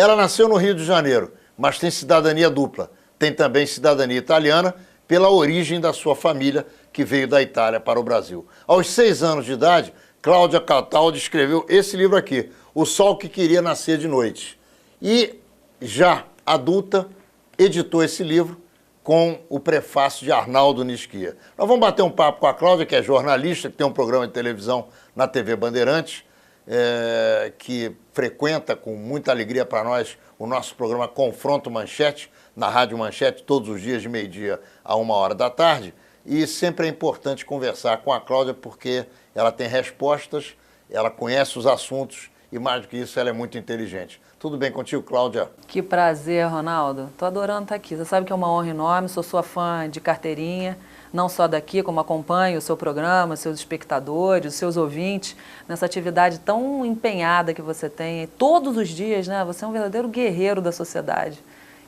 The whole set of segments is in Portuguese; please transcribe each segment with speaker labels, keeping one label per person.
Speaker 1: Ela nasceu no Rio de Janeiro, mas tem cidadania dupla. Tem também cidadania italiana pela origem da sua família, que veio da Itália para o Brasil. Aos 6 anos de idade, Cláudia Cataldi escreveu esse livro aqui, O Sol que Queria Nascer de Noite. E, já adulta, editou esse livro com o prefácio de Arnaldo Nisquia. Nós vamos bater um papo com a Cláudia, que é jornalista, que tem um programa de televisão na TV Bandeirantes, que frequenta com muita alegria para nós o nosso programa Confronto Manchete, na Rádio Manchete, todos os dias de meio-dia a 1h da tarde. E sempre é importante conversar com a Cláudia, porque ela tem respostas, ela conhece os assuntos e, mais do que isso, ela é muito inteligente. Tudo bem contigo, Cláudia?
Speaker 2: Que prazer, Ronaldo. Tô adorando estar aqui. Você sabe que é uma honra enorme, sou sua fã de carteirinha, não só daqui, como acompanho o seu programa, seus espectadores, os seus ouvintes, nessa atividade tão empenhada que você tem todos os dias, né? Você é um verdadeiro guerreiro da sociedade.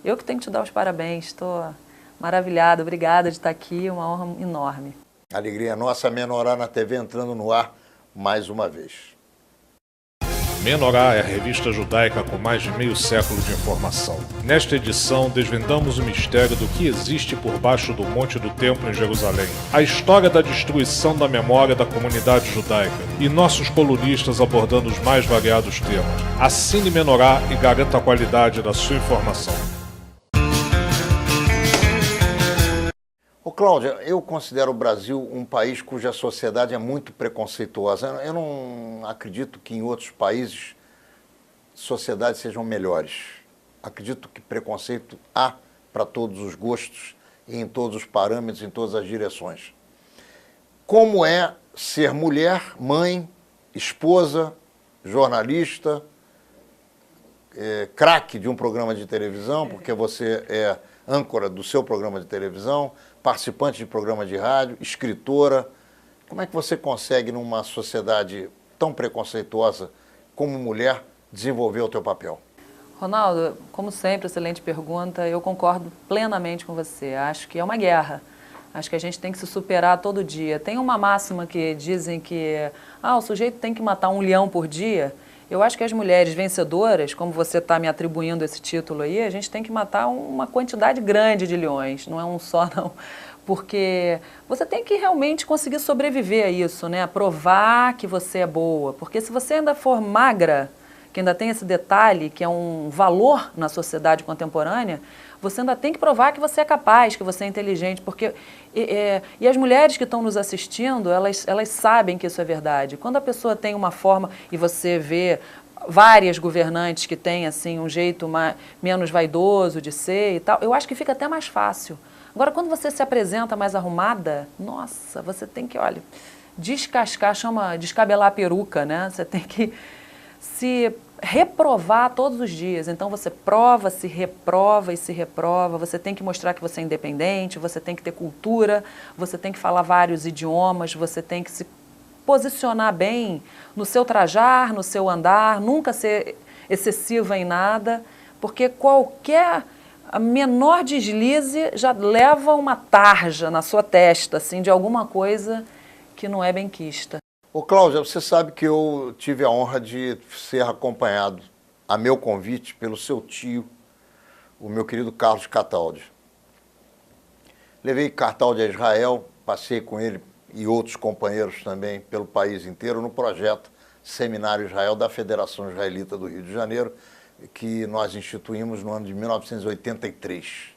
Speaker 2: Eu que tenho que te dar os parabéns, estou maravilhada, obrigada de estar aqui, uma honra enorme.
Speaker 1: Alegria nossa, Menorá na TV entrando no ar mais uma vez.
Speaker 3: Menorá é a revista judaica com mais de meio século de informação. Nesta edição, desvendamos o mistério do que existe por baixo do Monte do Templo em Jerusalém, a história da destruição da memória da comunidade judaica e nossos colunistas abordando os mais variados temas. Assine Menorá e garanta a qualidade da sua informação.
Speaker 1: Ô Cláudia, eu considero o Brasil um país cuja sociedade é muito preconceituosa. Eu não acredito que em outros países sociedades sejam melhores. Acredito que preconceito há para todos os gostos e em todos os parâmetros, em todas as direções. Como é ser mulher, mãe, esposa, jornalista, craque de um programa de televisão, porque você é âncora do seu programa de televisão, participante de programa de rádio, escritora. Como é que você consegue, numa sociedade tão preconceituosa como mulher, desenvolver o teu papel?
Speaker 2: Ronaldo, como sempre, excelente pergunta. Eu concordo plenamente com você. Acho que é uma guerra. Acho que a gente tem que se superar todo dia. Tem uma máxima que dizem que o sujeito tem que matar um leão por dia. Eu acho que as mulheres vencedoras, como você está me atribuindo esse título aí, a gente tem que matar uma quantidade grande de leões, não é um só não, porque você tem que realmente conseguir sobreviver a isso, né? Provar que você é boa, porque se você ainda for magra, que ainda tem esse detalhe, que é um valor na sociedade contemporânea, você ainda tem que provar que você é capaz, que você é inteligente, porque e as mulheres que estão nos assistindo, elas sabem que isso é verdade. Quando a pessoa tem uma forma, e você vê várias governantes que têm assim, um jeito menos vaidoso de ser e tal, eu acho que fica até mais fácil. Agora, quando você se apresenta mais arrumada, nossa, você tem que, olha, descascar, chama descabelar a peruca, né? Você tem que se reprovar todos os dias. Então você prova, se reprova e se reprova. Você tem que mostrar que você é independente, você tem que ter cultura, você tem que falar vários idiomas, você tem que se posicionar bem no seu trajar, no seu andar, nunca ser excessiva em nada, porque qualquer menor deslize já leva uma tarja na sua testa, assim, de alguma coisa que não é benquista.
Speaker 1: Ô Cláudia, você sabe que eu tive a honra de ser acompanhado, a meu convite, pelo seu tio, o meu querido Carlos Cataldi. Levei Cataldi a Israel, passei com ele e outros companheiros também pelo país inteiro no projeto Seminário Israel da Federação Israelita do Rio de Janeiro, que nós instituímos no ano de 1983.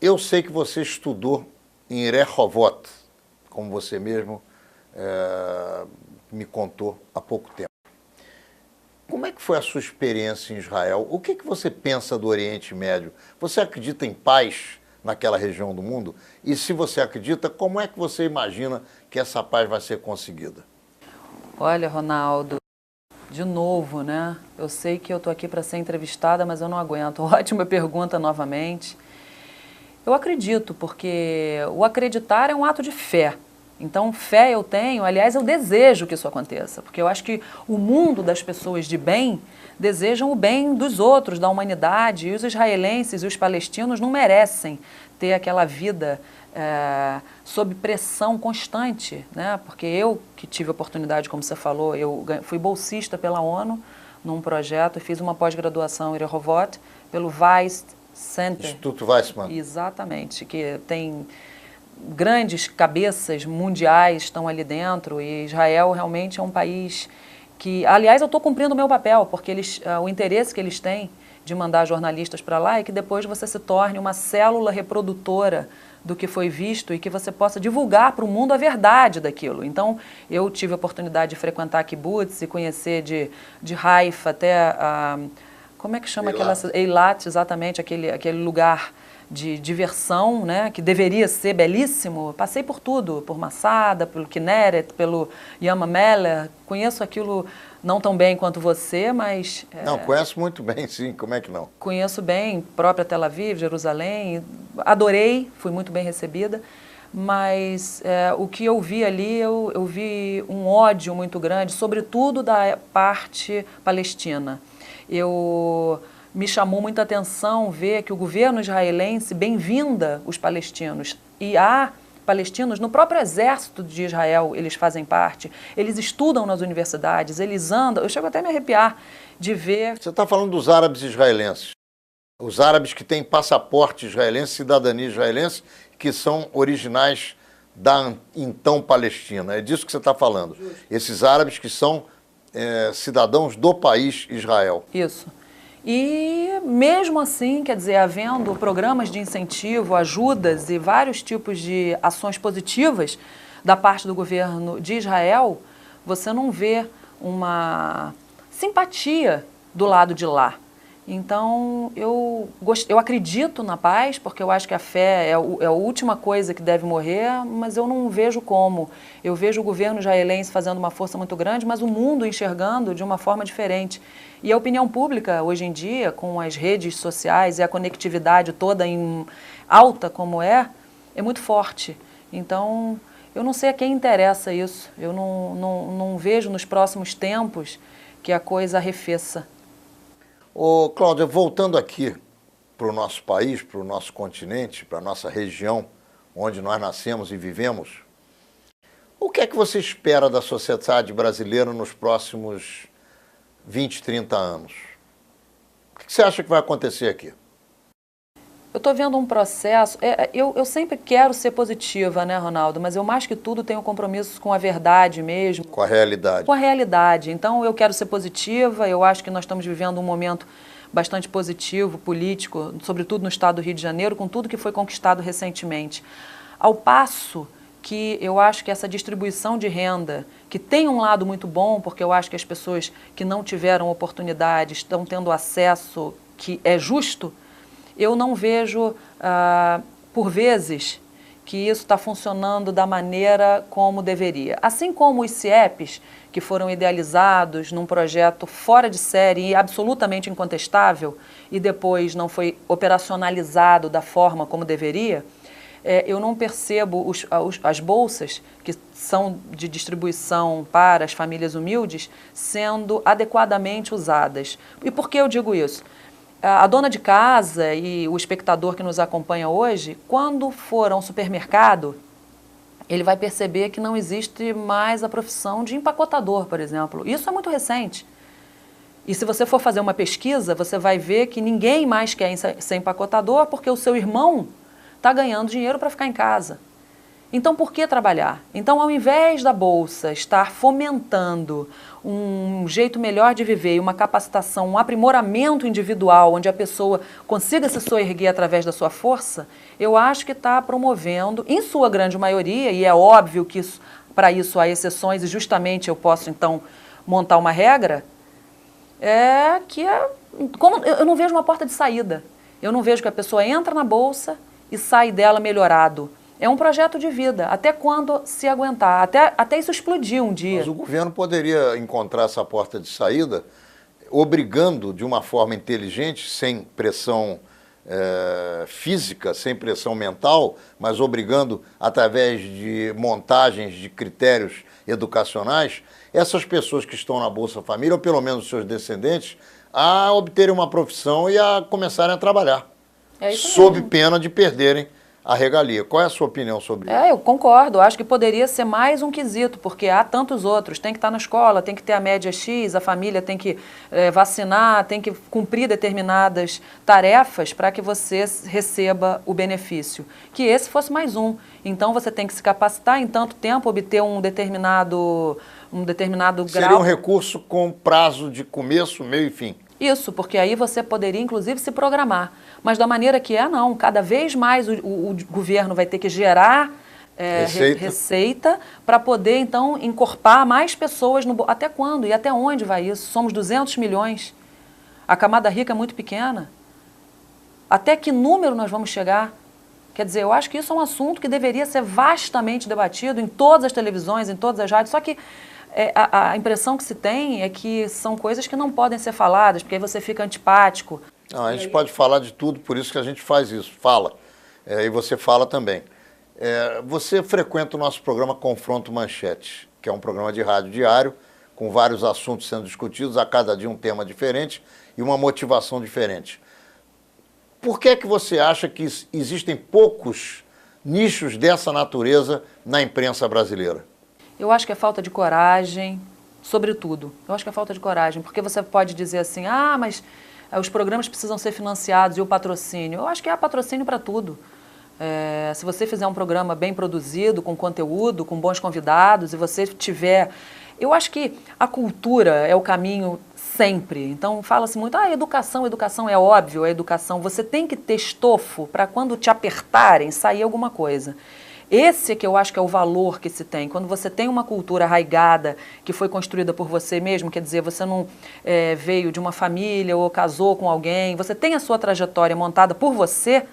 Speaker 1: Eu sei que você estudou em Rehovot, como você mesmo me contou há pouco tempo. Como é que foi a sua experiência em Israel? O que você pensa do Oriente Médio? Você acredita em paz naquela região do mundo? E se você acredita, como é que você imagina que essa paz vai ser conseguida?
Speaker 2: Olha, Ronaldo, de novo, né? Eu sei que eu estou aqui para ser entrevistada, mas eu não aguento. Ótima pergunta novamente. Eu acredito, porque o acreditar é um ato de fé. Então, fé eu tenho, aliás, eu desejo que isso aconteça, porque eu acho que o mundo das pessoas de bem desejam o bem dos outros, da humanidade, e os israelenses e os palestinos não merecem ter aquela vida sob pressão constante, né? Porque eu, que tive a oportunidade, como você falou, eu fui bolsista pela ONU num projeto e fiz uma pós-graduação em Rehovot pelo Weizmann Center.
Speaker 1: Instituto Weizmann.
Speaker 2: Exatamente, que tem grandes cabeças mundiais estão ali dentro, e Israel realmente é um país que, aliás, eu estou cumprindo o meu papel, porque o interesse que eles têm de mandar jornalistas para lá é que depois você se torne uma célula reprodutora do que foi visto e que você possa divulgar para o mundo a verdade daquilo. Então, eu tive a oportunidade de frequentar kibbutz e conhecer de Haifa até a... Como é que chama aquela... Eilat, exatamente, aquele lugar de diversão, né, que deveria ser belíssimo. Passei por tudo, por Masada, pelo Kinneret, pelo Yam HaMelech. Conheço aquilo não tão bem quanto você, mas...
Speaker 1: Não, conheço muito bem, sim, como é que não?
Speaker 2: Conheço bem, própria Tel Aviv, Jerusalém, adorei, fui muito bem recebida, mas o que eu vi ali, eu vi um ódio muito grande, sobretudo da parte palestina. Me chamou muita atenção ver que o governo israelense bem-vinda os palestinos. E há palestinos no próprio exército de Israel, eles fazem parte, eles estudam nas universidades, eles andam, eu chego até a me arrepiar de ver...
Speaker 1: Você está falando dos árabes israelenses, os árabes que têm passaporte israelense, cidadania israelense, que são originais da então Palestina, é disso que você está falando. Esses árabes que são cidadãos do país Israel.
Speaker 2: Isso. E mesmo assim, quer dizer, havendo programas de incentivo, ajudas e vários tipos de ações positivas da parte do governo de Israel, você não vê uma simpatia do lado de lá. Então, eu acredito na paz, porque eu acho que a fé é a última coisa que deve morrer, mas eu não vejo como. Eu vejo o governo israelense fazendo uma força muito grande, mas o mundo enxergando de uma forma diferente. E a opinião pública, hoje em dia, com as redes sociais e a conectividade toda em alta como é muito forte. Então, eu não sei a quem interessa isso. Eu não vejo nos próximos tempos que a coisa arrefeça.
Speaker 1: Ô, Cláudia, voltando aqui para o nosso país, para o nosso continente, para a nossa região, onde nós nascemos e vivemos, o que é que você espera da sociedade brasileira nos próximos 20, 30 anos? O que você acha que vai acontecer aqui?
Speaker 2: Eu estou vendo um processo, eu sempre quero ser positiva, né, Ronaldo? Mas eu, mais que tudo, tenho compromissos com a verdade mesmo.
Speaker 1: Com a realidade.
Speaker 2: Com a realidade. Então, eu quero ser positiva, eu acho que nós estamos vivendo um momento bastante positivo, político, sobretudo no estado do Rio de Janeiro, com tudo que foi conquistado recentemente. Ao passo que eu acho que essa distribuição de renda, que tem um lado muito bom, porque eu acho que as pessoas que não tiveram oportunidade estão tendo acesso que é justo, eu não vejo, por vezes, que isso está funcionando da maneira como deveria. Assim como os CIEPs, que foram idealizados num projeto fora de série e absolutamente incontestável, e depois não foi operacionalizado da forma como deveria, eu não percebo as bolsas, que são de distribuição para as famílias humildes, sendo adequadamente usadas. E por que eu digo isso? A dona de casa e o espectador que nos acompanha hoje, quando for a um supermercado, ele vai perceber que não existe mais a profissão de empacotador, por exemplo. Isso é muito recente. E se você for fazer uma pesquisa, você vai ver que ninguém mais quer ser empacotador porque o seu irmão está ganhando dinheiro para ficar em casa. Então, por que trabalhar? Então, ao invés da Bolsa estar fomentando um jeito melhor de viver e uma capacitação, um aprimoramento individual, onde a pessoa consiga se soerguer através da sua força, eu acho que está promovendo, em sua grande maioria, e é óbvio que para isso há exceções, e justamente eu posso, então, montar uma regra, eu não vejo uma porta de saída. Eu não vejo que a pessoa entra na Bolsa e sai dela melhorado. É um projeto de vida, até quando se aguentar, até isso explodir um dia.
Speaker 1: Mas o governo poderia encontrar essa porta de saída obrigando de uma forma inteligente, sem pressão física, sem pressão mental, mas obrigando através de montagens de critérios educacionais, essas pessoas que estão na Bolsa Família, ou pelo menos seus descendentes, a obterem uma profissão e a começarem a trabalhar, sob pena de perderem a regalia. Qual é a sua opinião sobre isso?
Speaker 2: Eu concordo. Acho que poderia ser mais um quesito, porque há tantos outros. Tem que estar na escola, tem que ter a média X, a família tem que vacinar, tem que cumprir determinadas tarefas para que você receba o benefício. Que esse fosse mais um. Então, você tem que se capacitar em tanto tempo, obter um determinado grau.
Speaker 1: Seria um recurso com prazo de começo, meio e fim.
Speaker 2: Isso, porque aí você poderia, inclusive, se programar. Mas da maneira que não. Cada vez mais o governo vai ter que gerar receita para poder, então, encorpar mais pessoas. Até quando e até onde vai isso? Somos 200 milhões. A camada rica é muito pequena. Até que número nós vamos chegar? Quer dizer, eu acho que isso é um assunto que deveria ser vastamente debatido em todas as televisões, em todas as rádios, só que a impressão que se tem é que são coisas que não podem ser faladas, porque aí você fica antipático.
Speaker 1: Não, a gente pode falar de tudo, por isso que a gente faz isso, fala. E você fala também. Você frequenta o nosso programa Confronto Manchete, que é um programa de rádio diário, com vários assuntos sendo discutidos, a cada dia um tema diferente e uma motivação diferente. Por que é que você acha que existem poucos nichos dessa natureza na imprensa brasileira?
Speaker 2: Eu acho que é falta de coragem, sobretudo. Eu acho que é falta de coragem, porque você pode dizer assim, mas os programas precisam ser financiados e o patrocínio. Eu acho que há patrocínio para tudo. Se você fizer um programa bem produzido, com conteúdo, com bons convidados, e você tiver... Eu acho que a cultura é o caminho sempre. Então, fala-se muito, educação é óbvio, a educação. Você tem que ter estofo para quando te apertarem, sair alguma coisa. Esse é que eu acho que é o valor que se tem. Quando você tem uma cultura arraigada, que foi construída por você mesmo, quer dizer, você não veio de uma família ou casou com alguém, você tem a sua trajetória montada por você,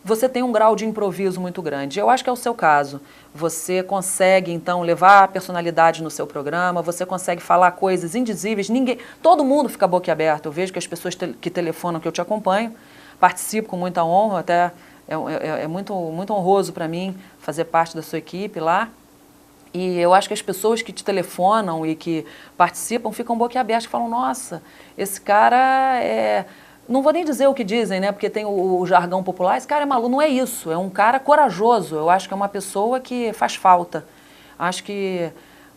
Speaker 2: você tem um grau de improviso muito grande. Eu acho que é o seu caso. Você consegue, então, levar a personalidade no seu programa, você consegue falar coisas indizíveis, todo mundo fica boquiaberto. Eu vejo que as pessoas que telefonam, que eu te acompanho, participo com muita honra, até... É muito, muito honroso para mim fazer parte da sua equipe lá. E eu acho que as pessoas que te telefonam e que participam ficam boquiabertas, falam, nossa, esse cara Não vou nem dizer o que dizem, né? Porque tem o jargão popular, esse cara é maluco. Não é isso, é um cara corajoso. Eu acho que é uma pessoa que faz falta. Acho que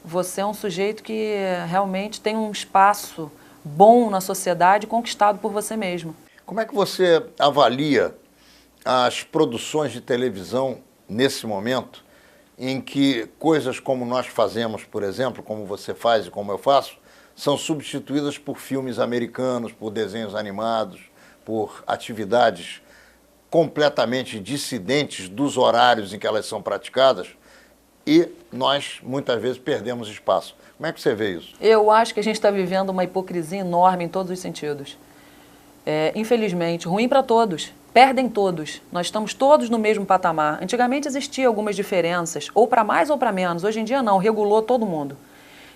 Speaker 2: você é um sujeito que realmente tem um espaço bom na sociedade conquistado por você mesmo.
Speaker 1: Como é que você avalia as produções de televisão nesse momento, em que coisas como nós fazemos, por exemplo, como você faz e como eu faço, são substituídas por filmes americanos, por desenhos animados, por atividades completamente dissidentes dos horários em que elas são praticadas, e nós muitas vezes perdemos espaço. Como é que você vê isso?
Speaker 2: Eu acho que a gente está vivendo uma hipocrisia enorme em todos os sentidos. Infelizmente, ruim para todos. Perdem todos. Nós estamos todos no mesmo patamar. Antigamente existiam algumas diferenças, ou para mais ou para menos. Hoje em dia não, regulou todo mundo.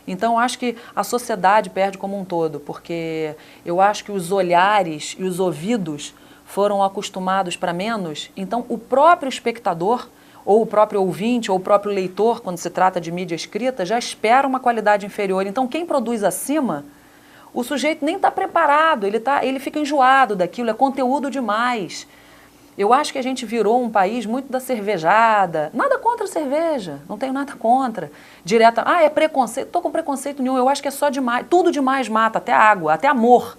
Speaker 2: Então, acho que a sociedade perde como um todo, porque eu acho que os olhares e os ouvidos foram acostumados para menos. Então, o próprio espectador, ou o próprio ouvinte, ou o próprio leitor, quando se trata de mídia escrita, já espera uma qualidade inferior. Então, quem produz acima, o sujeito nem está preparado, ele fica enjoado daquilo, é conteúdo demais. Eu acho que a gente virou um país muito da cervejada. Nada contra a cerveja, não tenho nada contra. Direta, é preconceito, estou com preconceito nenhum, eu acho que é só demais. Tudo demais mata, até água, até amor.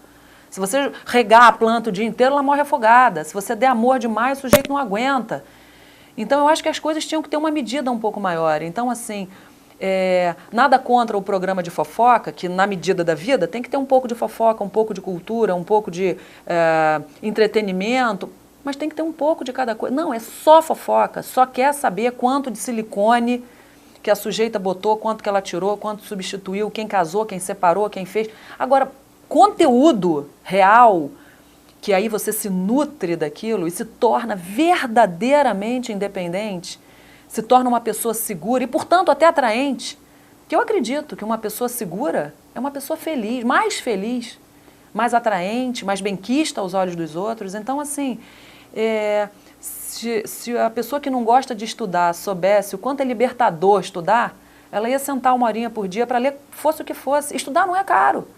Speaker 2: Se você regar a planta o dia inteiro, ela morre afogada. Se você der amor demais, o sujeito não aguenta. Então, eu acho que as coisas tinham que ter uma medida um pouco maior. Então, assim, nada contra o programa de fofoca, que na medida da vida tem que ter um pouco de fofoca, um pouco de cultura, um pouco de entretenimento, mas tem que ter um pouco de cada coisa. Não, é só fofoca, só quer saber quanto de silicone que a sujeita botou, quanto que ela tirou, quanto substituiu, quem casou, quem separou, quem fez. Agora, conteúdo real, que aí você se nutre daquilo e se torna verdadeiramente independente, se torna uma pessoa segura e, portanto, até atraente. Que eu acredito que uma pessoa segura é uma pessoa feliz, mais atraente, mais benquista aos olhos dos outros. Então, assim, se a pessoa que não gosta de estudar soubesse o quanto é libertador estudar, ela ia sentar 1 horinha por dia para ler, fosse o que fosse. Estudar não é caro.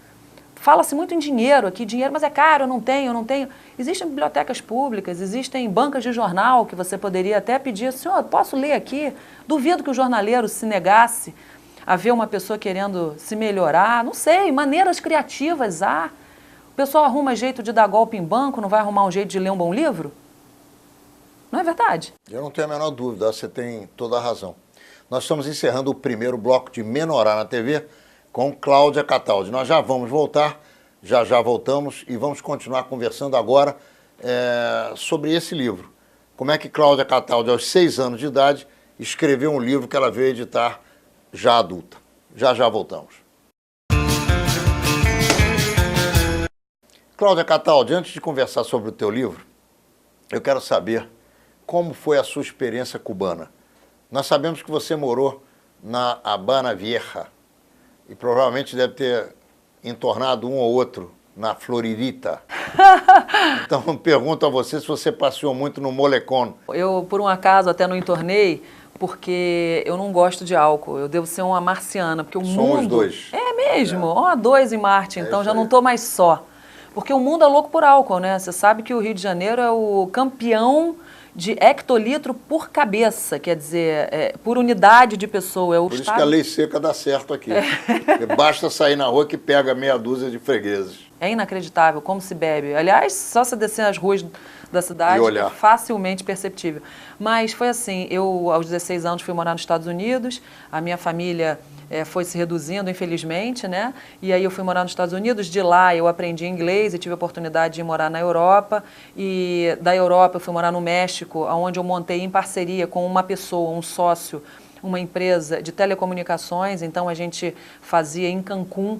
Speaker 2: Fala-se muito em dinheiro aqui, dinheiro, mas é caro, eu não tenho. Existem bibliotecas públicas, existem bancas de jornal que você poderia até pedir, senhor, posso ler aqui? Duvido que o jornaleiro se negasse a ver uma pessoa querendo se melhorar, não sei, maneiras criativas há. O pessoal arruma jeito de dar golpe em banco, não vai arrumar um jeito de ler um bom livro? Não é verdade?
Speaker 1: Eu não tenho a menor dúvida, você tem toda a razão. Nós estamos encerrando o primeiro bloco de Menorá na TV com Cláudia Cataldi. Nós já vamos voltar, já voltamos e vamos continuar conversando agora sobre esse livro. Como é que Cláudia Cataldi, aos 6 anos de idade, escreveu um livro que ela veio editar já adulta. Já voltamos. Cláudia Cataldi, antes de conversar sobre o teu livro, eu quero saber como foi a sua experiência cubana. Nós sabemos que você morou na Habana Vieja e provavelmente deve ter entornado um ou outro na Floridita. Então, pergunto a você se você passeou muito no Molecón.
Speaker 2: Eu, por um acaso, até não entornei, porque eu não gosto de álcool. Eu devo ser uma marciana, porque o
Speaker 1: Somos
Speaker 2: mundo...
Speaker 1: dois.
Speaker 2: É mesmo, ó, 2 em Marte, então já
Speaker 1: aí.
Speaker 2: não estou mais só. Porque o mundo é louco por álcool, né? Você sabe que o Rio de Janeiro é o campeão de hectolitro por cabeça, quer dizer, por unidade de pessoa. É o
Speaker 1: Por isso
Speaker 2: estado...
Speaker 1: que a lei seca dá certo aqui. Basta sair na rua que pega meia dúzia de fregueses.
Speaker 2: É inacreditável como se bebe. Aliás, só se descer as ruas da cidade é facilmente perceptível. Mas foi assim, eu aos 16 anos fui morar nos Estados Unidos, a minha família foi se reduzindo, infelizmente, né? E aí eu fui morar nos Estados Unidos, de lá eu aprendi inglês e tive a oportunidade de morar na Europa. E da Europa eu fui morar no México, onde eu montei em parceria com uma pessoa, um sócio, uma empresa de telecomunicações. Então a gente fazia em Cancún,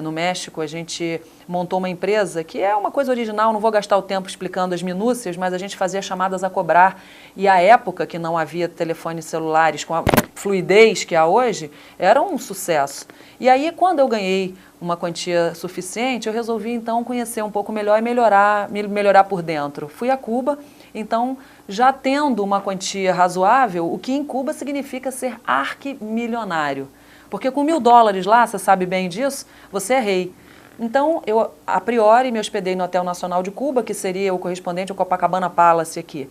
Speaker 2: no México, a gente montou uma empresa que é uma coisa original, não vou gastar o tempo explicando as minúcias, mas a gente fazia chamadas a cobrar. E a época que não havia telefones celulares com a fluidez que há hoje, era um sucesso. E aí, quando eu ganhei uma quantia suficiente, eu resolvi então conhecer um pouco melhor e melhorar por dentro. Fui a Cuba, então, já tendo uma quantia razoável, o que em Cuba significa ser arquimilionário. Porque com $1.000 lá, você sabe bem disso, você é rei. Então, eu, a priori, me hospedei no Hotel Nacional de Cuba, que seria o correspondente ao Copacabana Palace aqui.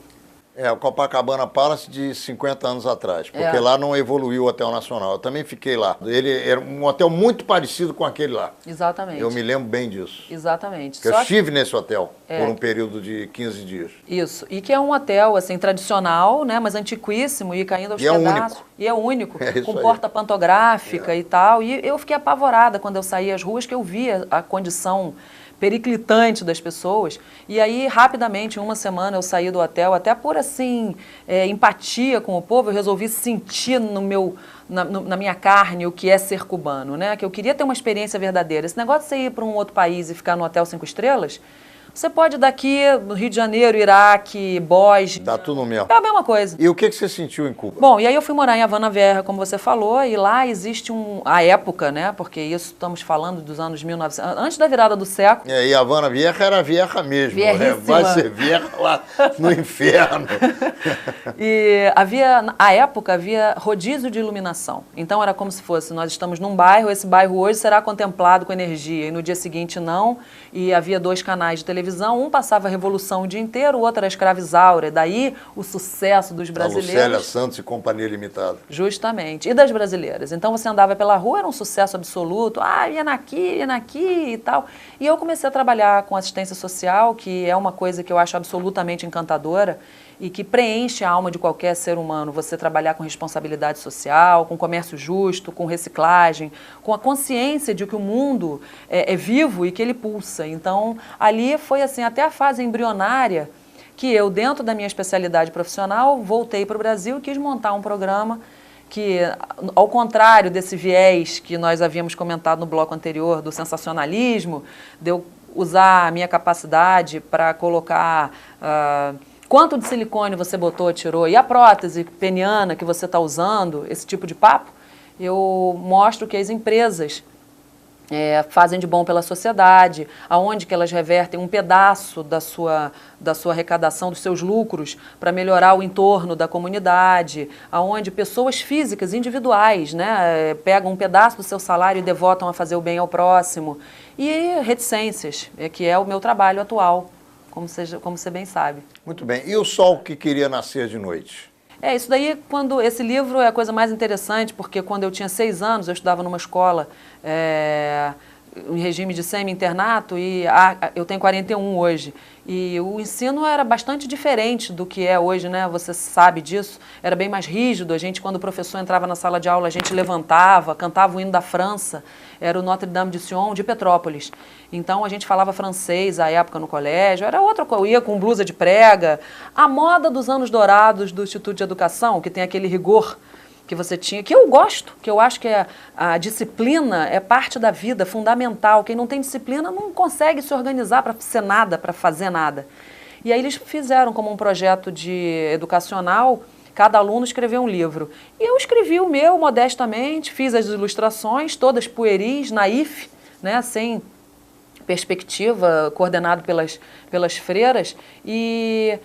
Speaker 1: O Copacabana Palace de 50 anos atrás, porque lá não evoluiu o Hotel Nacional. Eu também fiquei lá. Ele era um hotel muito parecido com aquele lá.
Speaker 2: Exatamente.
Speaker 1: Eu me lembro bem disso.
Speaker 2: Exatamente.
Speaker 1: Eu estive nesse hotel por um período de 15 dias.
Speaker 2: Isso. E que é um hotel, assim, tradicional, né, mas antiquíssimo e caindo aos pedaços. E é único. Com porta pantográfica e tal. E eu fiquei apavorada quando eu saí às ruas, que eu via a condição periclitante das pessoas. E aí, rapidamente, em uma semana, eu saí do hotel, até por, assim, empatia com o povo, eu resolvi sentir na minha carne o que é ser cubano, né? Que eu queria ter uma experiência verdadeira. Esse negócio de você ir para um outro país e ficar no hotel 5 estrelas, você pode daqui, no Rio de Janeiro, Iraque, Bósnia...
Speaker 1: Dá tudo mesmo.
Speaker 2: É a mesma coisa.
Speaker 1: E o que você sentiu em Cuba?
Speaker 2: Bom, e aí eu fui morar em Havana Vieja, como você falou, e lá existe a época, né? Porque isso estamos falando dos anos 1900, antes da virada do século.
Speaker 1: E Havana Vieja era Vieja mesmo. Vai ser Vieja lá no inferno.
Speaker 2: E à época, havia rodízio de iluminação. Então era como se fosse, nós estamos num bairro, esse bairro hoje será contemplado com energia, e no dia seguinte não, e havia 2 canais de televisão, um passava a Revolução o dia inteiro, o outro era Escravizaura, daí o sucesso dos brasileiros.
Speaker 1: A Lucélia Santos e Companhia Limitada.
Speaker 2: Justamente, e das brasileiras. Então você andava pela rua, era um sucesso absoluto, ia naqui e tal. E eu comecei a trabalhar com assistência social, que é uma coisa que eu acho absolutamente encantadora e que preenche a alma de qualquer ser humano. Você trabalhar com responsabilidade social, com comércio justo, com reciclagem, com a consciência de que o mundo é vivo e que ele pulsa. Então, ali foi assim, até a fase embrionária, que eu, dentro da minha especialidade profissional, voltei para o Brasil e quis montar um programa que, ao contrário desse viés que nós havíamos comentado no bloco anterior, do sensacionalismo, de eu usar a minha capacidade para colocar... quanto de silicone você botou, tirou, e a prótese peniana que você está usando, esse tipo de papo, eu mostro que as empresas fazem de bom pela sociedade, aonde que elas revertem um pedaço da sua arrecadação, dos seus lucros, para melhorar o entorno da comunidade, aonde pessoas físicas, individuais, né, pegam um pedaço do seu salário e devotam a fazer o bem ao próximo. E reticências, que é o meu trabalho atual, como você bem sabe.
Speaker 1: Muito bem. E o sol que queria nascer de noite?
Speaker 2: Isso daí, esse livro é a coisa mais interessante, porque quando eu tinha 6 anos, eu estudava numa escola em regime de semi-internato, e eu tenho 41 hoje, e o ensino era bastante diferente do que é hoje, né? Você sabe disso, era bem mais rígido. A gente, quando o professor entrava na sala de aula, a gente levantava, cantava o hino da França, era o Notre Dame de Sion de Petrópolis. Então a gente falava francês à época no colégio, era outra coisa, eu ia com blusa de prega. A moda dos anos dourados do Instituto de Educação, que tem aquele rigor que você tinha, que eu gosto, que eu acho que a disciplina é parte da vida, fundamental. Quem não tem disciplina não consegue se organizar para ser nada, para fazer nada. E aí eles fizeram como um projeto educacional, cada aluno escreveu um livro. E eu escrevi o meu modestamente, fiz as ilustrações, todas pueris, naif, né, sem perspectiva, coordenado pelas freiras, e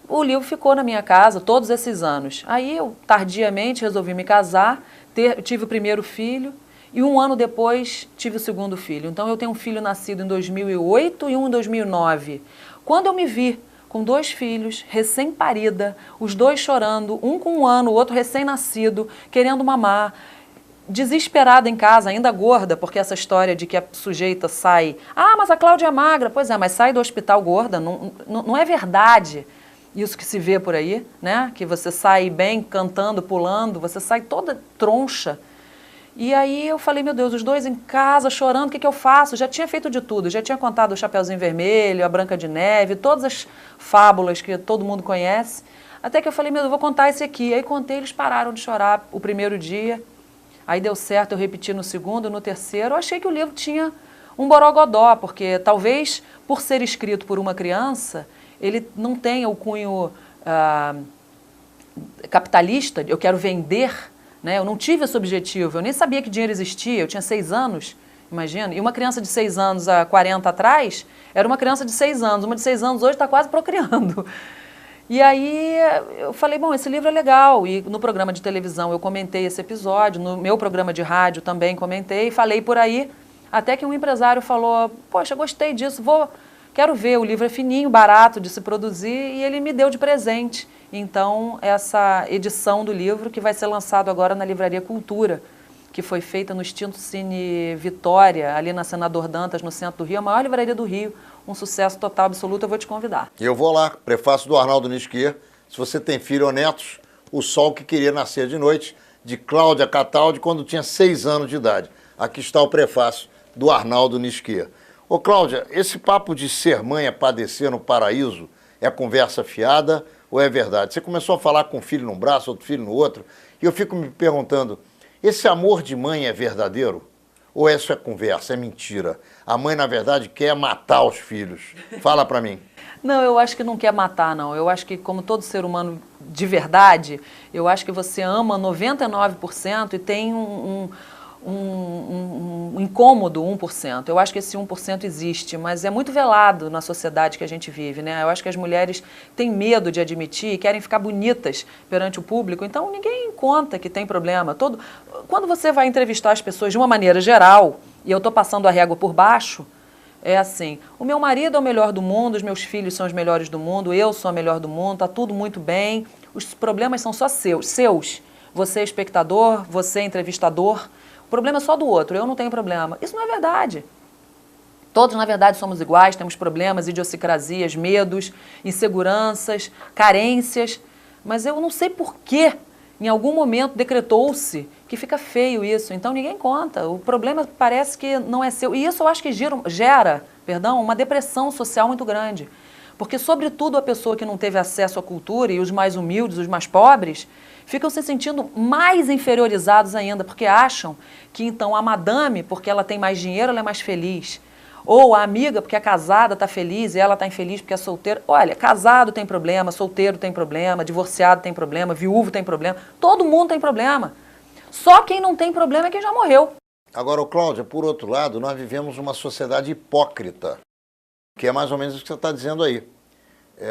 Speaker 2: o livro ficou na minha casa todos esses anos. Aí eu, tardiamente, resolvi me casar, tive o primeiro filho, e 1 ano depois tive o segundo filho. Então eu tenho um filho nascido em 2008 e um em 2009. Quando eu me vi com 2 filhos, recém-parida, os 2 chorando, um com 1 ano, o outro recém-nascido, querendo mamar, desesperada em casa, ainda gorda, porque essa história de que a sujeita sai... Ah, mas a Cláudia é magra. Pois é, mas sai do hospital gorda, não é verdade isso que se vê por aí, né? Que você sai bem cantando, pulando, você sai toda troncha. E aí eu falei, meu Deus, os 2 em casa chorando, o que eu faço? Já tinha feito de tudo, já tinha contado o Chapeuzinho Vermelho, a Branca de Neve, todas as fábulas que todo mundo conhece. Até que eu falei, meu Deus, eu vou contar esse aqui. Aí contei, eles pararam de chorar o primeiro dia. Aí deu certo, eu repeti no segundo, no terceiro. Eu achei que o livro tinha um borogodó, porque talvez por ser escrito por uma criança, ele não tenha o cunho capitalista, eu quero vender, né? Eu não tive esse objetivo, eu nem sabia que dinheiro existia, eu tinha 6 anos, imagina. E uma criança de 6 anos há 40 atrás, era uma criança de 6 anos, uma de 6 anos hoje está quase procriando. E aí eu falei, bom, esse livro é legal. E no programa de televisão eu comentei esse episódio, no meu programa de rádio também comentei, falei por aí, até que um empresário falou, poxa, gostei disso, quero ver, o livro é fininho, barato de se produzir, e ele me deu de presente. Então, essa edição do livro, que vai ser lançado agora na Livraria Cultura, que foi feita no extinto Cine Vitória, ali na Senador Dantas, no centro do Rio, a maior livraria do Rio, um sucesso total, absoluto, eu vou te convidar.
Speaker 1: Eu vou lá, prefácio do Arnaldo Nisquier, se você tem filho ou netos, O Sol que Queria Nascer de Noite, de Cláudia Cataldi, quando tinha 6 anos de idade. Aqui está o prefácio do Arnaldo Nisquier. Ô Cláudia, esse papo de ser mãe é padecer no paraíso, é conversa fiada ou é verdade? Você começou a falar com um filho num braço, outro filho no outro, e eu fico me perguntando, esse amor de mãe é verdadeiro? Ou isso é conversa, é mentira? A mãe, na verdade, quer matar os filhos. Fala pra mim.
Speaker 2: Não, eu acho que não quer matar, não. Eu acho que, como todo ser humano de verdade, eu acho que você ama 99% e tem um incômodo 1%. Eu acho que esse 1% existe, mas é muito velado na sociedade que a gente vive, né? Eu acho que as mulheres têm medo de admitir, querem ficar bonitas perante o público, então ninguém conta que tem problema. Quando você vai entrevistar as pessoas de uma maneira geral, e eu estou passando a régua por baixo, é assim, o meu marido é o melhor do mundo, os meus filhos são os melhores do mundo, eu sou a melhor do mundo, está tudo muito bem, os problemas são só seus. Você é espectador, você é entrevistador, o problema é só do outro, eu não tenho problema. Isso não é verdade. Todos, na verdade, somos iguais, temos problemas, idiosincrasias, medos, inseguranças, carências, mas eu não sei por que, em algum momento, decretou-se que fica feio isso, então ninguém conta. O problema parece que não é seu. E isso eu acho que gera uma depressão social muito grande. Porque, sobretudo, a pessoa que não teve acesso à cultura e os mais humildes, os mais pobres, ficam se sentindo mais inferiorizados ainda, porque acham que, então, a madame, porque ela tem mais dinheiro, ela é mais feliz. Ou a amiga, porque é casada, está feliz e ela está infeliz porque é solteira. Olha, casado tem problema, solteiro tem problema, divorciado tem problema, viúvo tem problema. Todo mundo tem problema. Só quem não tem problema é quem já morreu.
Speaker 1: Agora, Cláudia, por outro lado, nós vivemos uma sociedade hipócrita, que é mais ou menos o que você está dizendo aí.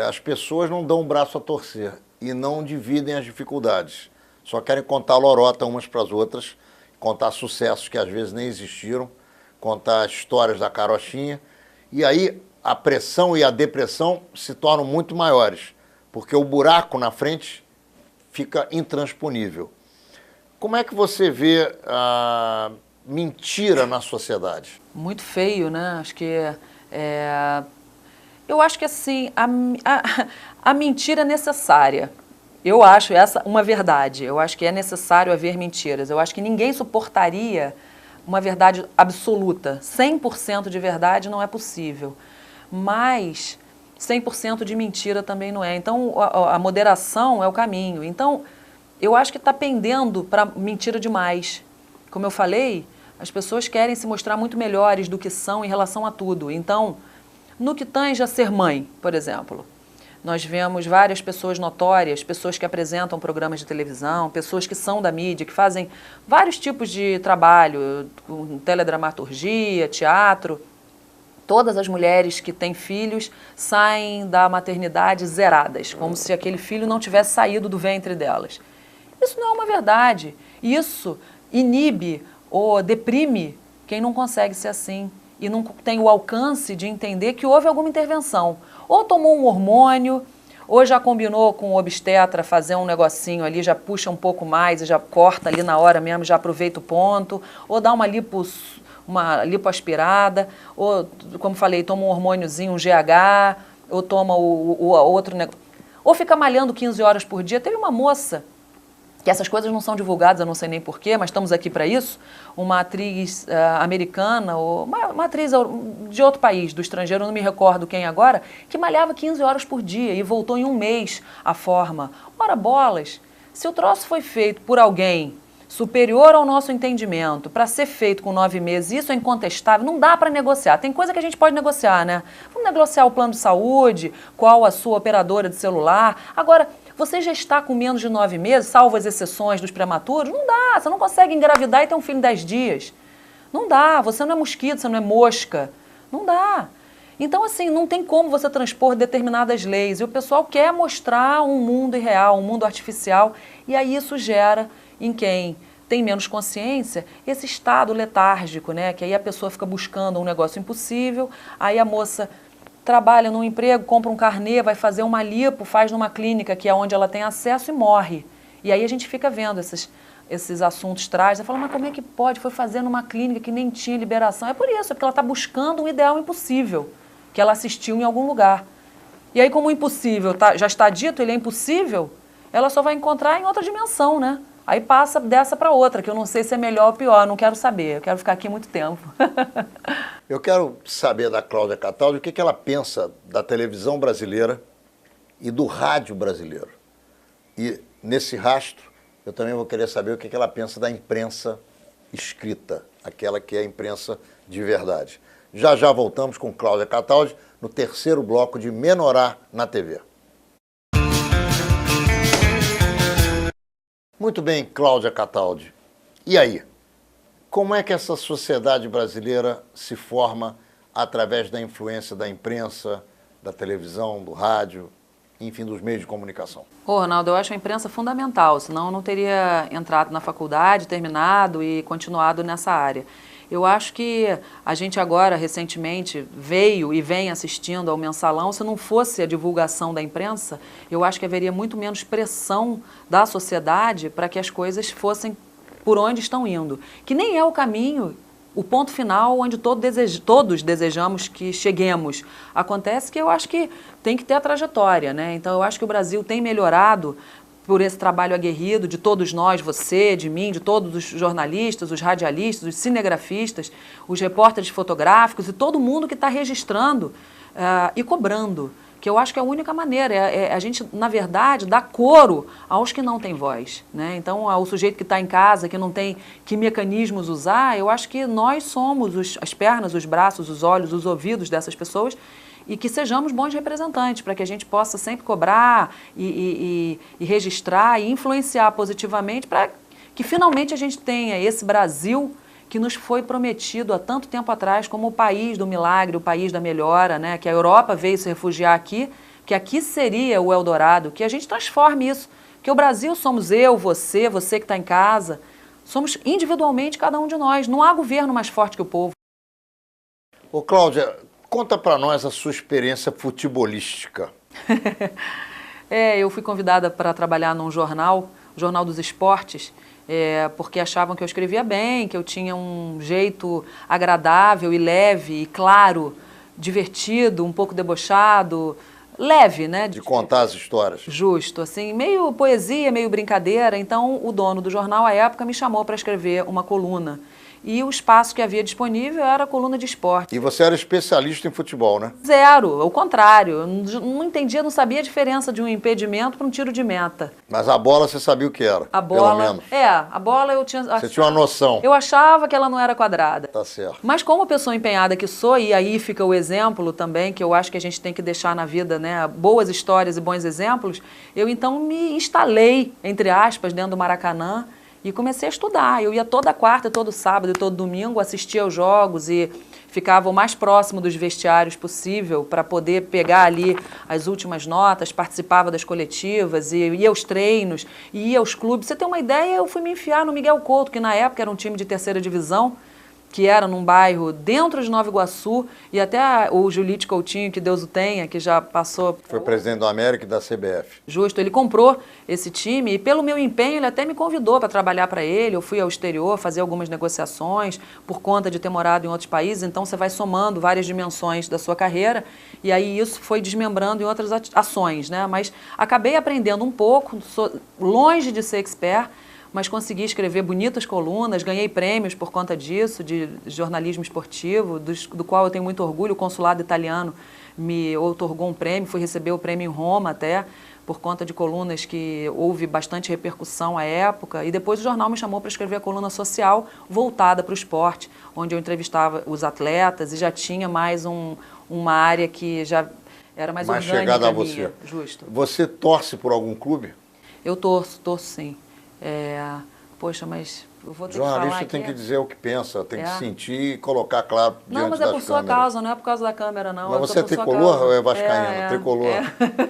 Speaker 1: As pessoas não dão o braço a torcer e não dividem as dificuldades. Só querem contar lorota umas para as outras, contar sucessos que às vezes nem existiram, contar histórias da carochinha. E aí a pressão e a depressão se tornam muito maiores, porque o buraco na frente fica intransponível. Como é que você vê a mentira na sociedade?
Speaker 2: Muito feio, né? Acho que eu acho que assim, a mentira é necessária. Eu acho essa uma verdade. Eu acho que é necessário haver mentiras. Eu acho que ninguém suportaria uma verdade absoluta. 100% de verdade não é possível. Mas 100% de mentira também não é. Então, a moderação é o caminho. Então, eu acho que está pendendo para mentira demais. Como eu falei, as pessoas querem se mostrar muito melhores do que são em relação a tudo. Então, no que tange a ser mãe, por exemplo, nós vemos várias pessoas notórias, pessoas que apresentam programas de televisão, pessoas que são da mídia, que fazem vários tipos de trabalho, teledramaturgia, teatro. Todas as mulheres que têm filhos saem da maternidade zeradas, como se aquele filho não tivesse saído do ventre delas. Isso não é uma verdade. Isso inibe ou deprime quem não consegue ser assim e não tem o alcance de entender que houve alguma intervenção. Ou tomou um hormônio, ou já combinou com o obstetra fazer um negocinho ali, já puxa um pouco mais e já corta ali na hora mesmo, já aproveita o ponto, ou dá uma lipoaspirada, ou, como falei, toma um hormôniozinho, um GH, ou toma o outro negócio. Ou fica malhando 15 horas por dia. Teve uma moça, que essas coisas não são divulgadas, eu não sei nem porquê, mas estamos aqui para isso, uma atriz americana, ou uma atriz de outro país, do estrangeiro, eu não me recordo quem agora, que malhava 15 horas por dia e voltou em um mês à forma. Ora bolas, se o troço foi feito por alguém superior ao nosso entendimento, para ser feito com 9 meses, isso é incontestável, não dá para negociar. Tem coisa que a gente pode negociar, né? Vamos negociar o plano de saúde, qual a sua operadora de celular. Agora, você já está com menos de 9 meses, salvo as exceções dos prematuros? Não dá, você não consegue engravidar e ter um filho em 10 dias. Não dá, você não é mosquito, você não é mosca. Não dá. Então, assim, não tem como você transpor determinadas leis. E o pessoal quer mostrar um mundo irreal, um mundo artificial, e aí isso gera em quem tem menos consciência esse estado letárgico, né? Que aí a pessoa fica buscando um negócio impossível, aí a moça trabalha num emprego, compra um carnê, vai fazer uma lipo, faz numa clínica que é onde ela tem acesso e morre. E aí a gente fica vendo esses assuntos trágicos, fala, mas como é que pode? Foi fazer numa clínica que nem tinha liberação. É por isso, é porque ela está buscando um ideal impossível, que ela assistiu em algum lugar. E aí, como o impossível já está dito, ele é impossível, ela só vai encontrar em outra dimensão, né? Aí passa dessa para outra, que eu não sei se é melhor ou pior, não quero saber, eu quero ficar aqui muito tempo.
Speaker 1: Eu quero saber da Cláudia Cataldi o que ela pensa da televisão brasileira e do rádio brasileiro. E nesse rastro, eu também vou querer saber o que ela pensa da imprensa escrita, aquela que é a imprensa de verdade. Já já voltamos com Cláudia Cataldi no terceiro bloco de Menorá na TV. Muito bem, Cláudia Cataldi. E aí? Como é que essa sociedade brasileira se forma através da influência da imprensa, da televisão, do rádio, enfim, dos meios de comunicação?
Speaker 2: Ô, Ronaldo, eu acho a imprensa fundamental, senão eu não teria entrado na faculdade, terminado e continuado nessa área. Eu acho que a gente agora, recentemente, veio e vem assistindo ao Mensalão. Se não fosse a divulgação da imprensa, eu acho que haveria muito menos pressão da sociedade para que as coisas fossem por onde estão indo. Que nem é o caminho, o ponto final onde todos desejamos que cheguemos. Acontece que eu acho que tem que ter a trajetória, né? Então, eu acho que o Brasil tem melhorado por esse trabalho aguerrido de todos nós, você, de mim, de todos os jornalistas, os radialistas, os cinegrafistas, os repórteres fotográficos e todo mundo que está registrando e cobrando, que eu acho que é a única maneira, é a gente, na verdade, dar coro aos que não têm voz, né? Então, ao sujeito que está em casa, que não tem que mecanismos usar, eu acho que nós somos as pernas, os braços, os olhos, os ouvidos dessas pessoas, e que sejamos bons representantes, para que a gente possa sempre cobrar e registrar e influenciar positivamente, para que finalmente a gente tenha esse Brasil que nos foi prometido há tanto tempo atrás como o país do milagre, o país da melhora, né? Que a Europa veio se refugiar aqui, que aqui seria o Eldorado, que a gente transforme isso, que o Brasil somos eu, você que está em casa, somos individualmente cada um de nós, não há governo mais forte que o povo.
Speaker 1: Ô Cláudia, conta para nós a sua experiência futebolística.
Speaker 2: Eu fui convidada para trabalhar num jornal, o Jornal dos Esportes, porque achavam que eu escrevia bem, que eu tinha um jeito agradável e leve e claro, divertido, um pouco debochado, leve, né?
Speaker 1: De contar as histórias.
Speaker 2: Justo, assim, meio poesia, meio brincadeira. Então, o dono do jornal, à época, me chamou para escrever uma coluna. E o espaço que havia disponível era a coluna de esporte.
Speaker 1: E você era especialista em futebol, né?
Speaker 2: Zero, ao contrário. Eu não entendia, não sabia a diferença de um impedimento para um tiro de meta.
Speaker 1: Mas a bola você sabia o que era,
Speaker 2: A bola,
Speaker 1: pelo menos.
Speaker 2: a bola eu tinha...
Speaker 1: Você tinha uma noção.
Speaker 2: Eu achava que ela não era quadrada.
Speaker 1: Tá certo.
Speaker 2: Mas como pessoa empenhada que sou, e aí fica o exemplo também, que eu acho que a gente tem que deixar na vida, né, boas histórias e bons exemplos, eu então me instalei, entre aspas, dentro do Maracanã, e comecei a estudar. Eu ia toda quarta, todo sábado e todo domingo, assistia aos jogos e ficava o mais próximo dos vestiários possível para poder pegar ali as últimas notas, participava das coletivas, e ia aos treinos, e ia aos clubes. Você tem uma ideia, eu fui me enfiar no Miguel Couto, que na época era um time de terceira divisão, que era num bairro dentro de Nova Iguaçu, e até o Julite Coutinho, que Deus o tenha, que já passou...
Speaker 1: Foi presidente do América e da CBF.
Speaker 2: Justo, ele comprou esse time e pelo meu empenho ele até me convidou para trabalhar para ele. Eu fui ao exterior fazer algumas negociações por conta de ter morado em outros países, então você vai somando várias dimensões da sua carreira e aí isso foi desmembrando em outras ações, né? Mas acabei aprendendo um pouco, sou longe de ser expert, mas consegui escrever bonitas colunas, ganhei prêmios por conta disso, de jornalismo esportivo, do qual eu tenho muito orgulho. O consulado italiano me outorgou um prêmio, fui receber o prêmio em Roma até, por conta de colunas que houve bastante repercussão à época. E depois o jornal me chamou para escrever a coluna social voltada para o esporte, onde eu entrevistava os atletas e já tinha mais uma área que já era mais orgânica.
Speaker 1: Mais chegada a você.
Speaker 2: Justo.
Speaker 1: Você torce por algum clube?
Speaker 2: Eu torço sim. Poxa, mas eu vou ter que falar
Speaker 1: jornalista tem que dizer o que pensa, tem que sentir e colocar claro diante das câmeras.
Speaker 2: Não, mas é por sua causa, não é por causa da câmera, não.
Speaker 1: Mas você é tricolor ou é vascaíno? Tricolor.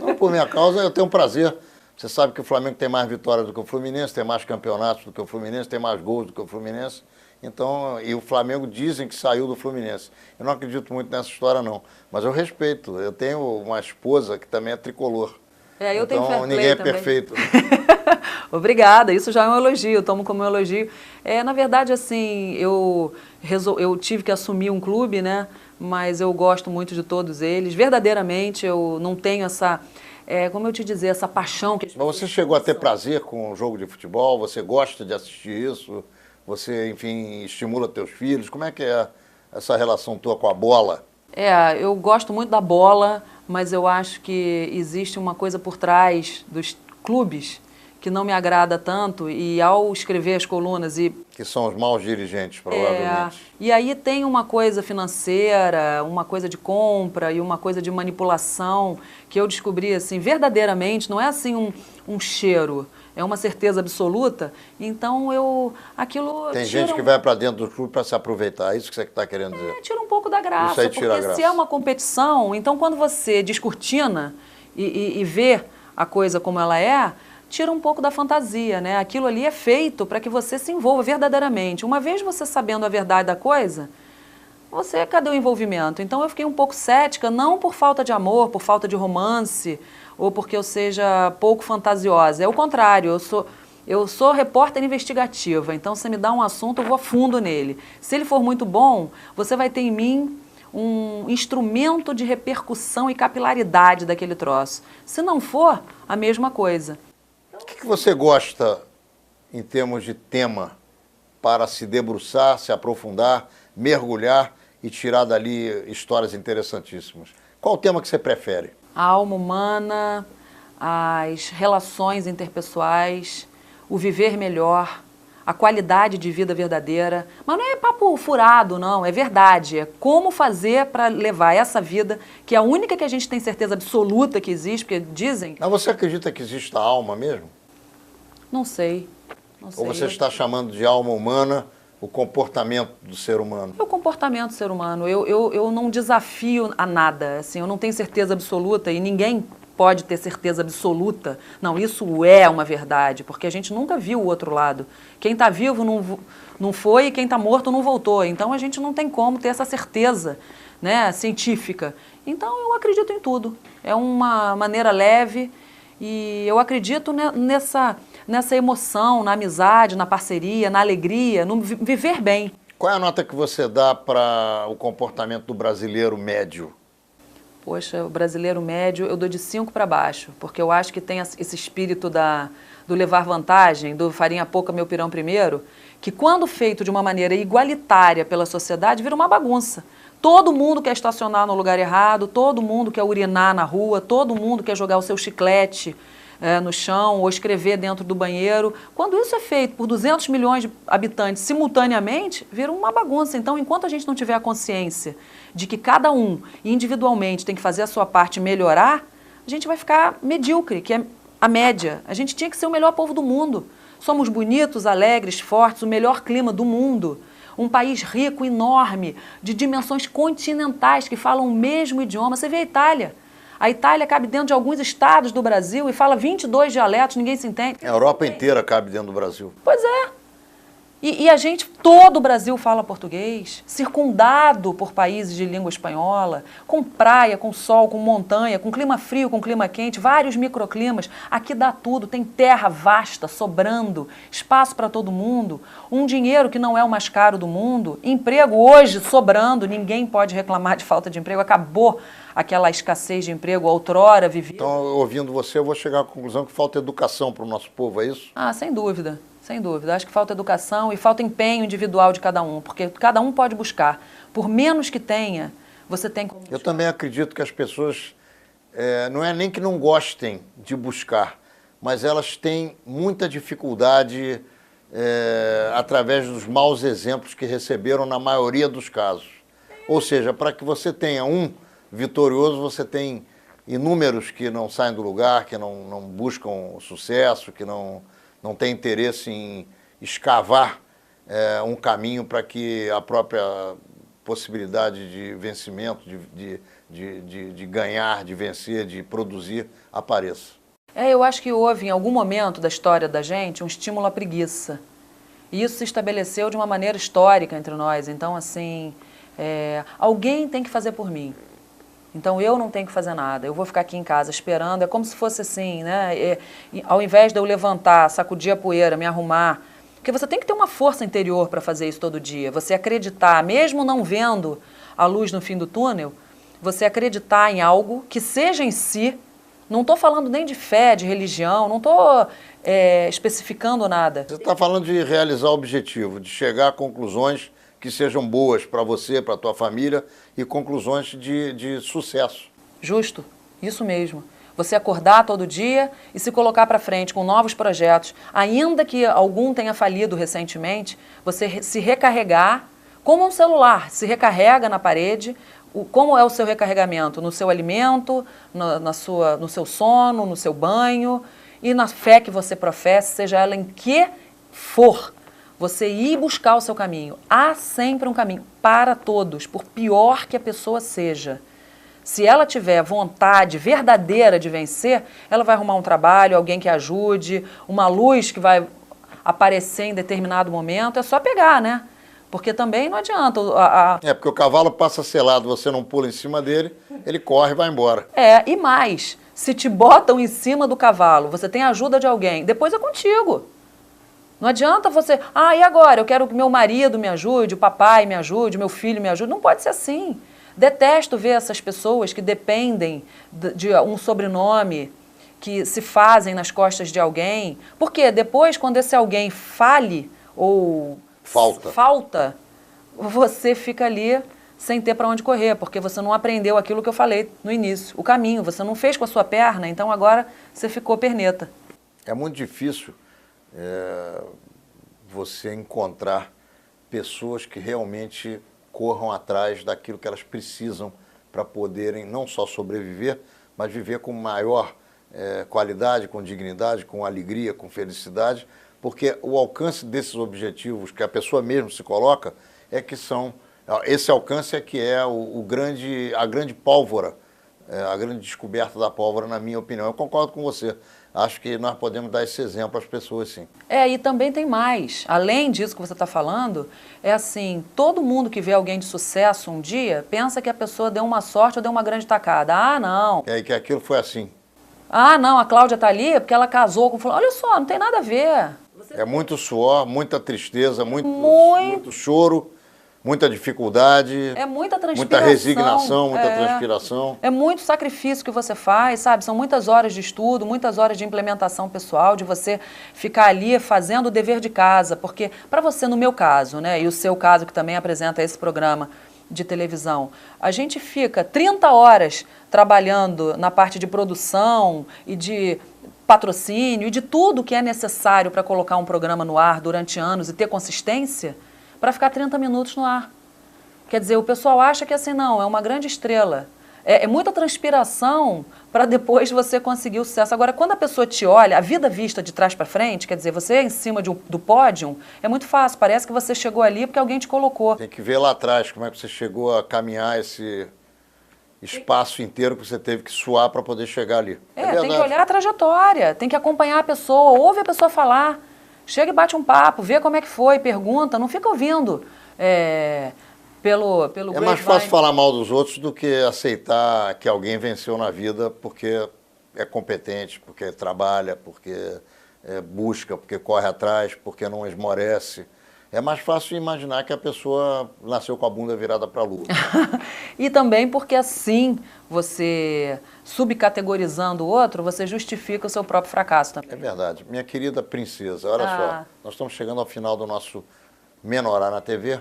Speaker 1: Não, por minha causa, eu tenho um prazer. Você sabe que o Flamengo tem mais vitórias do que o Fluminense, tem mais campeonatos do que o Fluminense, tem mais gols do que o Fluminense. Então, e o Flamengo dizem que saiu do Fluminense. Eu não acredito muito nessa história, não. Mas eu respeito. Eu tenho uma esposa que também é tricolor.
Speaker 2: Eu tenho fair play
Speaker 1: ninguém é
Speaker 2: também.
Speaker 1: perfeito.
Speaker 2: Obrigada, isso já é um elogio, eu tomo como um elogio. Na verdade, assim, eu tive que assumir um clube, né? Mas eu gosto muito de todos eles. Verdadeiramente, eu não tenho essa, como eu te dizer, essa paixão.
Speaker 1: Mas você chegou a ter prazer com o jogo de futebol? Você gosta de assistir isso? Você, enfim, estimula teus filhos? Como é que é essa relação tua com a bola?
Speaker 2: Eu gosto muito da bola, mas eu acho que existe uma coisa por trás dos clubes que não me agrada tanto, e ao escrever as colunas e...
Speaker 1: Que são os maus dirigentes, provavelmente.
Speaker 2: E aí tem uma coisa financeira, uma coisa de compra e uma coisa de manipulação que eu descobri, assim, verdadeiramente, não é assim um cheiro, é uma certeza absoluta. Então aquilo...
Speaker 1: Tem gente que vai para dentro do clube para se aproveitar, é isso que você está querendo dizer?
Speaker 2: Tira um pouco da graça,
Speaker 1: isso aí tira
Speaker 2: porque
Speaker 1: a graça.
Speaker 2: Se é uma competição, então quando você descortina e vê a coisa como ela é, tira um pouco da fantasia, né? Aquilo ali é feito para que você se envolva verdadeiramente. Uma vez você sabendo a verdade da coisa, cadê o envolvimento? Então eu fiquei um pouco cética, não por falta de amor, por falta de romance, ou porque eu seja pouco fantasiosa. É o contrário, eu sou repórter investigativa, então você me dá um assunto, eu vou a fundo nele. Se ele for muito bom, você vai ter em mim um instrumento de repercussão e capilaridade daquele troço. Se não for, a mesma coisa.
Speaker 1: O que você gosta em termos de tema para se debruçar, se aprofundar, mergulhar e tirar dali histórias interessantíssimas? Qual o tema que você prefere?
Speaker 2: A alma humana, as relações interpessoais, o viver melhor, a qualidade de vida verdadeira. Mas não é papo furado, não, é verdade. É como fazer para levar essa vida, que é a única que a gente tem certeza absoluta que existe, porque dizem...
Speaker 1: Mas você acredita que existe a alma mesmo?
Speaker 2: Não sei.
Speaker 1: Ou você está chamando de alma humana o comportamento do ser humano?
Speaker 2: É o comportamento do ser humano. Eu não desafio a nada. Assim, eu não tenho certeza absoluta e ninguém pode ter certeza absoluta. Não, isso é uma verdade, porque a gente nunca viu o outro lado. Quem está vivo não foi e quem está morto não voltou. Então a gente não tem como ter essa certeza, né, científica. Então eu acredito em tudo. É uma maneira leve e eu acredito nessa emoção, na amizade, na parceria, na alegria, no viver bem.
Speaker 1: Qual é a nota que você dá para o comportamento do brasileiro médio?
Speaker 2: Poxa, o brasileiro médio eu dou de 5 para baixo, porque eu acho que tem esse espírito do levar vantagem, do farinha pouca, meu pirão primeiro, que quando feito de uma maneira igualitária pela sociedade, vira uma bagunça. Todo mundo quer estacionar no lugar errado, todo mundo quer urinar na rua, todo mundo quer jogar o seu chiclete no chão ou escrever dentro do banheiro. Quando isso é feito por 200 milhões de habitantes simultaneamente, vira uma bagunça. Então, enquanto a gente não tiver a consciência de que cada um individualmente tem que fazer a sua parte e melhorar, a gente vai ficar medíocre, que é a média. A gente tinha que ser o melhor povo do mundo. Somos bonitos, alegres, fortes, o melhor clima do mundo. Um país rico, enorme, de dimensões continentais, que falam o mesmo idioma. Você vê a Itália. A Itália cabe dentro de alguns estados do Brasil e fala 22 dialetos, ninguém se entende.
Speaker 1: A Europa inteira cabe dentro do Brasil.
Speaker 2: Pois é. E a gente, todo o Brasil fala português, circundado por países de língua espanhola, com praia, com sol, com montanha, com clima frio, com clima quente, vários microclimas. Aqui dá tudo, tem terra vasta, sobrando, espaço para todo mundo, um dinheiro que não é o mais caro do mundo, emprego hoje sobrando, ninguém pode reclamar de falta de emprego, acabou aquela escassez de emprego outrora vivida.
Speaker 1: Então, ouvindo você, eu vou chegar à conclusão que falta educação para o nosso povo, é isso?
Speaker 2: Ah, sem dúvida. Sem dúvida. Acho que falta educação e falta empenho individual de cada um, porque cada um pode buscar. Por menos que tenha, você tem como buscar.
Speaker 1: Eu também acredito que as pessoas, não é nem que não gostem de buscar, mas elas têm muita dificuldade através dos maus exemplos que receberam na maioria dos casos. Ou seja, para que você tenha um vitorioso, você tem inúmeros que não saem do lugar, que não buscam o sucesso, que não tem interesse em escavar um caminho para que a própria possibilidade de vencimento, de ganhar, de vencer, de produzir, apareça.
Speaker 2: Eu acho que houve, em algum momento da história da gente, um estímulo à preguiça. E isso se estabeleceu de uma maneira histórica entre nós. Então, assim, alguém tem que fazer por mim. Então, eu não tenho que fazer nada, eu vou ficar aqui em casa esperando. É como se fosse assim, né? Ao invés de eu levantar, sacudir a poeira, me arrumar. Porque você tem que ter uma força interior para fazer isso todo dia. Você acreditar, mesmo não vendo a luz no fim do túnel, você acreditar em algo que seja em si. Não estou falando nem de fé, de religião, não estou especificando nada.
Speaker 1: Você está falando de realizar o objetivo, de chegar a conclusões que sejam boas para você, para a tua família e conclusões de sucesso.
Speaker 2: Justo, isso mesmo. Você acordar todo dia e se colocar para frente com novos projetos, ainda que algum tenha falido recentemente, você se recarregar como um celular, se recarrega na parede. Como é o seu recarregamento? No seu alimento, no seu sono, no seu banho e na fé que você professa, seja ela em que for. Você ir buscar o seu caminho. Há sempre um caminho para todos, por pior que a pessoa seja. Se ela tiver vontade verdadeira de vencer, ela vai arrumar um trabalho, alguém que ajude, uma luz que vai aparecer em determinado momento. É só pegar, né? Porque também não adianta.
Speaker 1: Porque o cavalo passa selado, você não pula em cima dele, ele corre e vai embora.
Speaker 2: E mais, se te botam em cima do cavalo, você tem a ajuda de alguém, depois é contigo. Não adianta você, e agora? Eu quero que meu marido me ajude, o papai me ajude, o meu filho me ajude. Não pode ser assim. Detesto ver essas pessoas que dependem de um sobrenome, que se fazem nas costas de alguém. Porque depois, quando esse alguém fale ou falta, você fica ali sem ter para onde correr, porque você não aprendeu aquilo que eu falei no início, o caminho. Você não fez com a sua perna, então agora você ficou perneta.
Speaker 1: É muito difícil você encontrar pessoas que realmente corram atrás daquilo que elas precisam para poderem não só sobreviver, mas viver com maior qualidade, com dignidade, com alegria, com felicidade, porque o alcance desses objetivos que a pessoa mesmo se coloca é que são... Esse alcance é que é a grande pólvora, a grande descoberta da pólvora, na minha opinião. Eu concordo com você. Acho que nós podemos dar esse exemplo às pessoas, sim.
Speaker 2: E também tem mais. Além disso que você está falando, é assim, todo mundo que vê alguém de sucesso um dia, pensa que a pessoa deu uma sorte ou deu uma grande tacada. Ah, não.
Speaker 1: É que aquilo foi assim.
Speaker 2: Ah, não, a Cláudia está ali porque ela casou com fulano. Olha só, não tem nada a ver.
Speaker 1: É muito suor, muita tristeza, muito choro, muita dificuldade.
Speaker 2: É muita transpiração.
Speaker 1: Muita resignação, muita transpiração.
Speaker 2: É muito sacrifício que você faz, sabe? São muitas horas de estudo, muitas horas de implementação pessoal, de você ficar ali fazendo o dever de casa. Porque, para você, no meu caso, né, e o seu caso, que também apresenta esse programa de televisão, a gente fica 30 horas trabalhando na parte de produção e de patrocínio e de tudo que é necessário para colocar um programa no ar durante anos e ter consistência, para ficar 30 minutos no ar. Quer dizer, o pessoal acha que assim, não, é uma grande estrela. É muita transpiração para depois você conseguir o sucesso. Agora, quando a pessoa te olha, a vida vista de trás para frente, quer dizer, você em cima do pódio, é muito fácil. Parece que você chegou ali porque alguém te colocou.
Speaker 1: Tem que ver lá atrás como é que você chegou a caminhar esse espaço inteiro que você teve que suar para poder chegar ali.
Speaker 2: Tem que olhar a trajetória, tem que acompanhar a pessoa, ouve a pessoa falar. Chega e bate um papo, vê como é que foi, pergunta, não fica ouvindo pelo
Speaker 1: É mais fácil falar mal dos outros do que aceitar que alguém venceu na vida porque é competente, porque trabalha, porque busca, porque corre atrás, porque não esmorece. É mais fácil imaginar que a pessoa nasceu com a bunda virada para a lua.
Speaker 2: E também porque assim, você subcategorizando o outro, você justifica o seu próprio fracasso também.
Speaker 1: É verdade. Minha querida princesa, olha só, nós estamos chegando ao final do nosso Menorá na TV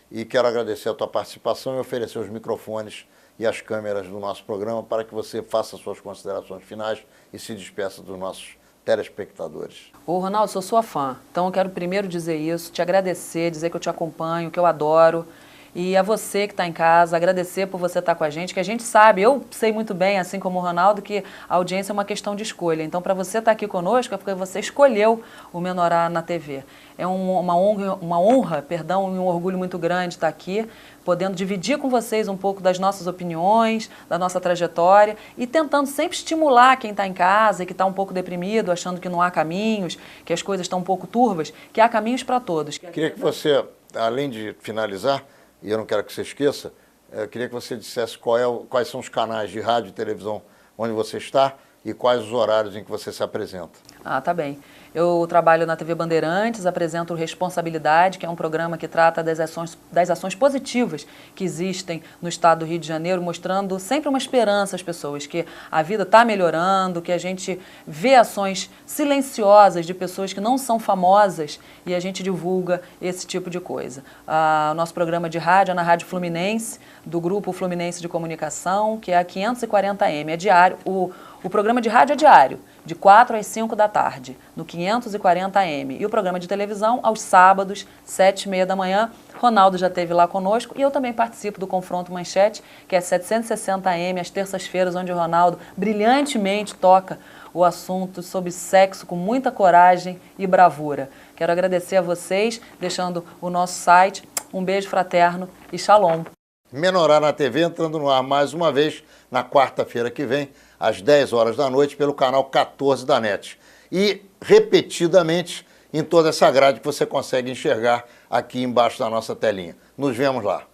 Speaker 1: e quero agradecer a tua participação e oferecer os microfones e as câmeras do nosso programa para que você faça suas considerações finais e se despeça dos nossos telespectadores.
Speaker 2: Ô, Ronaldo, sou sua fã, então eu quero primeiro dizer isso, te agradecer, dizer que eu te acompanho, que eu adoro. E a você que está em casa, agradecer por você estar com a gente, que a gente sabe, eu sei muito bem, assim como o Ronaldo, que a audiência é uma questão de escolha. Então, para você estar aqui conosco, é porque você escolheu o Menorá na TV. É uma honra, e um orgulho muito grande estar aqui, podendo dividir com vocês um pouco das nossas opiniões, da nossa trajetória e tentando sempre estimular quem está em casa e que está um pouco deprimido, achando que não há caminhos, que as coisas estão um pouco turvas, que há caminhos para todos.
Speaker 1: Queria que você, além de finalizar, e eu não quero que você esqueça, eu queria que você dissesse quais são os canais de rádio e televisão onde você está e quais os horários em que você se apresenta.
Speaker 2: Tá bem. Eu trabalho na TV Bandeirantes, apresento Responsabilidade, que é um programa que trata das ações positivas que existem no estado do Rio de Janeiro, mostrando sempre uma esperança às pessoas, que a vida está melhorando, que a gente vê ações silenciosas de pessoas que não são famosas e a gente divulga esse tipo de coisa. O nosso programa de rádio é na Rádio Fluminense, do Grupo Fluminense de Comunicação, que é a 540M, é diário. O programa de rádio é diário, de 4 às 5 da tarde, no 540M. E o programa de televisão, aos sábados, 7h30 da manhã. Ronaldo já esteve lá conosco e eu também participo do Confronto Manchete, que é 760M, às terças-feiras, onde o Ronaldo brilhantemente toca o assunto sobre sexo com muita coragem e bravura. Quero agradecer a vocês, deixando o nosso site. Um beijo fraterno e shalom.
Speaker 1: Menorá na TV entrando no ar mais uma vez na quarta-feira que vem, às 10 horas da noite, pelo canal 14 da NET. E repetidamente em toda essa grade que você consegue enxergar aqui embaixo da nossa telinha. Nos vemos lá.